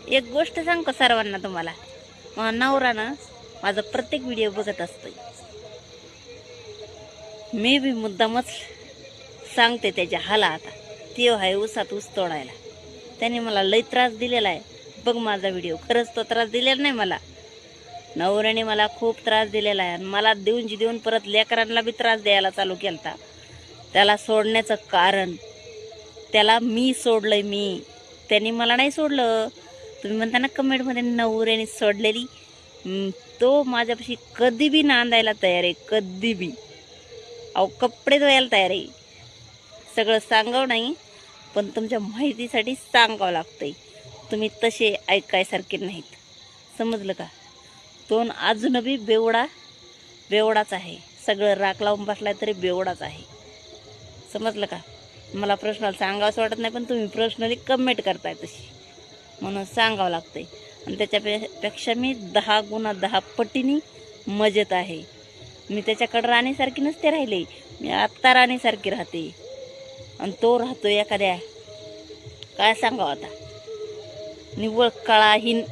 एक गोष्ट सांग का सर्वांना तुम्हाला, मग नवरा ना माझा प्रत्येक व्हिडिओ बघत असतोय. मी बी मुद्दामच सांगते त्याच्या हाला. आता ते आहे उसात ऊस तोडायला, त्याने मला लई त्रास दिलेला आहे. बघ माझा व्हिडिओ, खरंच तो त्रास दिलेला नाही मला. नवऱ्याने मला खूप त्रास दिलेला आहे. आणि मला देऊन परत लेकरांना बी त्रास द्यायला चालू केलता. त्याला सोडण्याचं कारण, त्याला मी सोडलंय. त्यांनी मला नाही सोडलं. तुम्ही म्हणता ना कमेंटमध्ये नवऱ्याने सोडलेली, तो माझ्यापाशी कधी बी नांदायला तयार आहे, कधी बी. अहो कपडे धुवायला तयार आहे. सगळं सांगावं नाही, पण तुमच्या माहितीसाठी सांगावं लागतंय. तुम्ही तसे ऐकायसारखे नाहीत, समजलं का? तो अजून बी बेवडाच आहे. सगळं राख लावून बसलाय तरी बेवडाच आहे, समजलं का? मला पर्सनल सांगावं असं वाटत नाही, पण तुम्ही पर्सनली कमेंट करताय तशी, म्हणून सांगावं लागतंय. आणि त्याच्यापेक्षा मी 10 गुणा 10 पटीने मजेत आहे. मी त्याच्याकडं राणीसारखी नसते राहिले, मी आत्ता राणीसारखी राहते. आणि तो राहतो एखाद्या, काय सांगावं आता, निव्वळ काळाहीन